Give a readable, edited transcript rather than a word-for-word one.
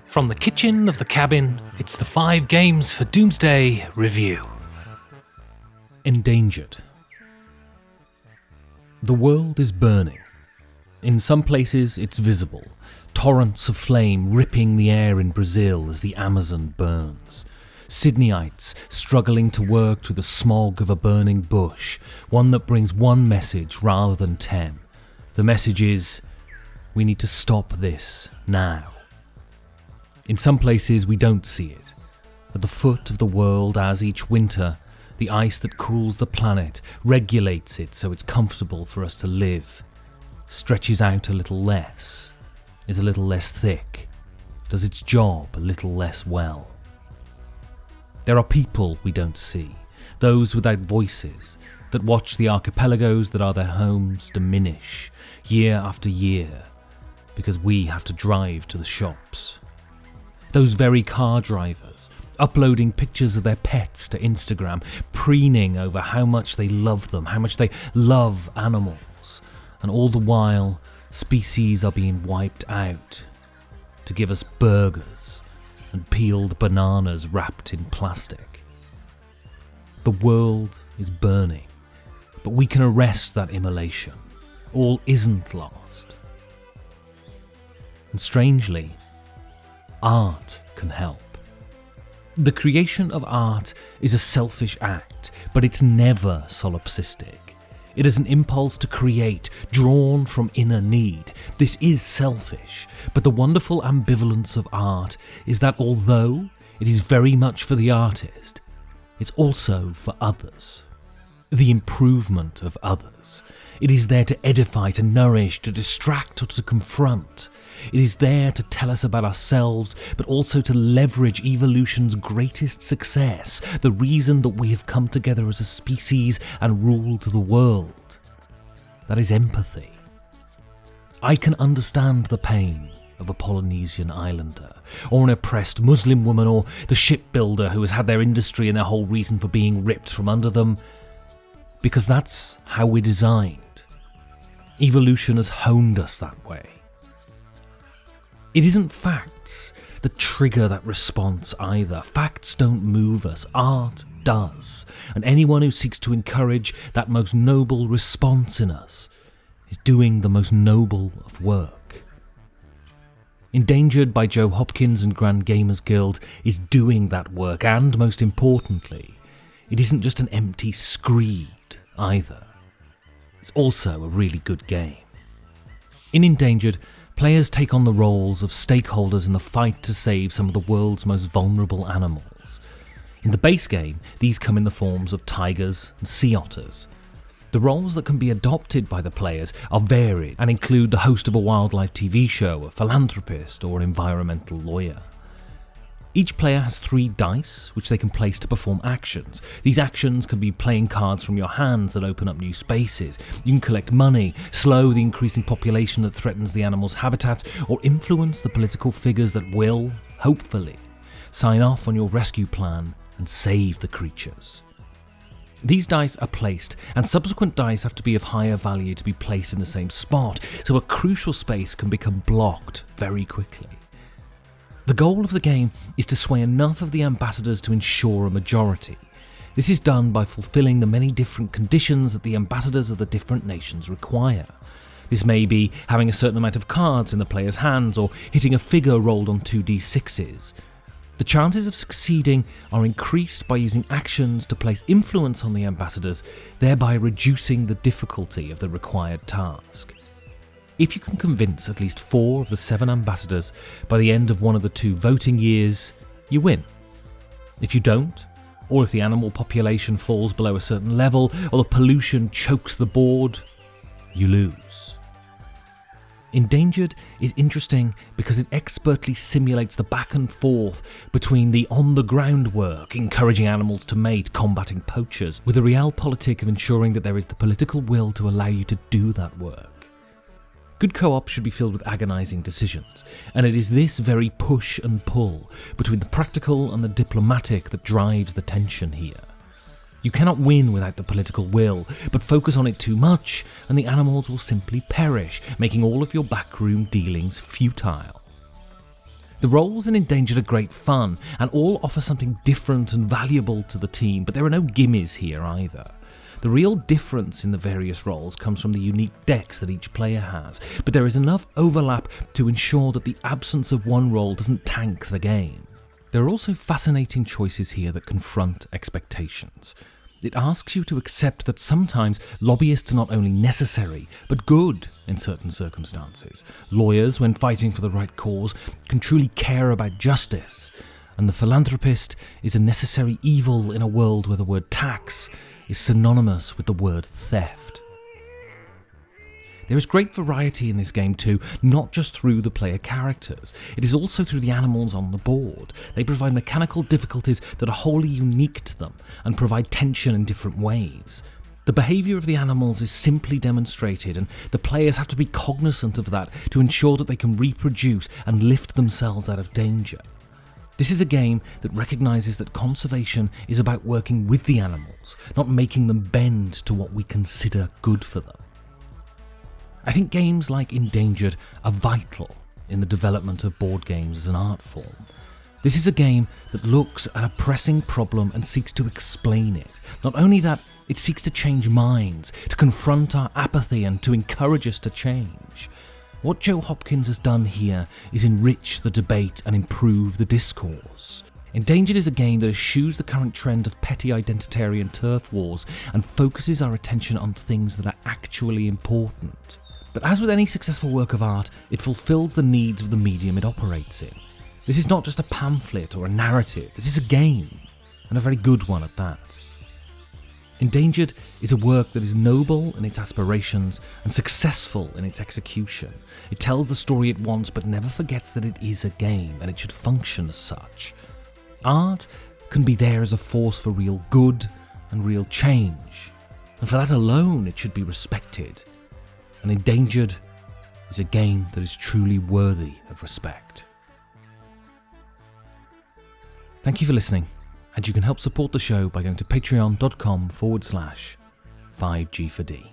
From the kitchen of the cabin, it's the 5 Games for Doomsday review. Endangered. The world is burning. In some places it's visible, torrents of flame ripping the air in Brazil as the Amazon burns. Sydneyites struggling to work through the smog of a burning bush, one that brings one message rather than 10. The message is, we need to stop this now. In some places we don't see it. At the foot of the world, as each winter, the ice that cools the planet regulates it so it's comfortable for us to live, stretches out a little less, is a little less thick, does its job a little less well. There are people we don't see, those without voices, that watch the archipelagos that are their homes diminish year after year because we have to drive to the shops. Those very car drivers, uploading pictures of their pets to Instagram, preening over how much they love them, how much they love animals, and all the while, species are being wiped out to give us burgers and peeled bananas wrapped in plastic. The world is burning, but we can arrest that immolation. All isn't lost. And strangely, art can help. The creation of art is a selfish act, but it's never solipsistic. It is an impulse to create, drawn from inner need. This is selfish, but the wonderful ambivalence of art is that although it is very much for the artist, it's also for others. The improvement of others. It is there to edify, to nourish, to distract or to confront. It is there to tell us about ourselves, but also to leverage evolution's greatest success, the reason that we have come together as a species and ruled the world. That is empathy. I can understand the pain of a Polynesian islander, or an oppressed Muslim woman, or the shipbuilder who has had their industry and their whole reason for being ripped from under them, because that's how we're designed. Evolution has honed us that way. It isn't facts that trigger that response either. Facts don't move us, art does. And anyone who seeks to encourage that most noble response in us is doing the most noble of work. Endangered by Joe Hopkins and Grand Gamers Guild is doing that work, and most importantly, it isn't just an empty screed either. It's also a really good game. In Endangered, players take on the roles of stakeholders in the fight to save some of the world's most vulnerable animals. In the base game, these come in the forms of tigers and sea otters. The roles that can be adopted by the players are varied and include the host of a wildlife TV show, a philanthropist, or an environmental lawyer. Each player has 3 dice, which they can place to perform actions. These actions can be playing cards from your hands that open up new spaces. You can collect money, slow the increasing population that threatens the animal's habitats, or influence the political figures that will, hopefully, sign off on your rescue plan and save the creatures. These dice are placed, and subsequent dice have to be of higher value to be placed in the same spot, so a crucial space can become blocked very quickly. The goal of the game is to sway enough of the ambassadors to ensure a majority. This is done by fulfilling the many different conditions that the ambassadors of the different nations require. This may be having a certain amount of cards in the player's hands, or hitting a figure rolled on 2d6s. The chances of succeeding are increased by using actions to place influence on the ambassadors, thereby reducing the difficulty of the required task. If you can convince at least 4 of the 7 ambassadors by the end of one of the 2 voting years, you win. If you don't, or if the animal population falls below a certain level, or the pollution chokes the board, you lose. Endangered is interesting because it expertly simulates the back and forth between the on-the-ground work, encouraging animals to mate, combating poachers, with the realpolitik of ensuring that there is the political will to allow you to do that work. Good co-op should be filled with agonising decisions, and it is this very push and pull between the practical and the diplomatic that drives the tension here. You cannot win without the political will, but focus on it too much and the animals will simply perish, making all of your backroom dealings futile. The roles in Endangered are great fun and all offer something different and valuable to the team, but there are no gimmies here either. The real difference in the various roles comes from the unique decks that each player has, but there is enough overlap to ensure that the absence of one role doesn't tank the game. There are also fascinating choices here that confront expectations. It asks you to accept that sometimes lobbyists are not only necessary, but good in certain circumstances. Lawyers, when fighting for the right cause, can truly care about justice, and the philanthropist is a necessary evil in a world where the word tax is synonymous with the word theft. There is great variety in this game too, not just through the player characters. It is also through the animals on the board. They provide mechanical difficulties that are wholly unique to them and provide tension in different ways. The behaviour of the animals is simply demonstrated, and the players have to be cognizant of that to ensure that they can reproduce and lift themselves out of danger. This is a game that recognises that conservation is about working with the animals, not making them bend to what we consider good for them. I think games like Endangered are vital in the development of board games as an art form. This is a game that looks at a pressing problem and seeks to explain it. Not only that, it seeks to change minds, to confront our apathy and to encourage us to change. What Joe Hopkins has done here is enrich the debate and improve the discourse. Endangered is a game that eschews the current trend of petty identitarian turf wars and focuses our attention on things that are actually important. But as with any successful work of art, it fulfills the needs of the medium it operates in. This is not just a pamphlet or a narrative, this is a game, and a very good one at that. Endangered is a work that is noble in its aspirations and successful in its execution. It tells the story it wants but never forgets that it is a game and it should function as such. Art can be there as a force for real good and real change, and for that alone it should be respected. And Endangered is a game that is truly worthy of respect. Thank you for listening, and you can help support the show by going to patreon.com/5G4D.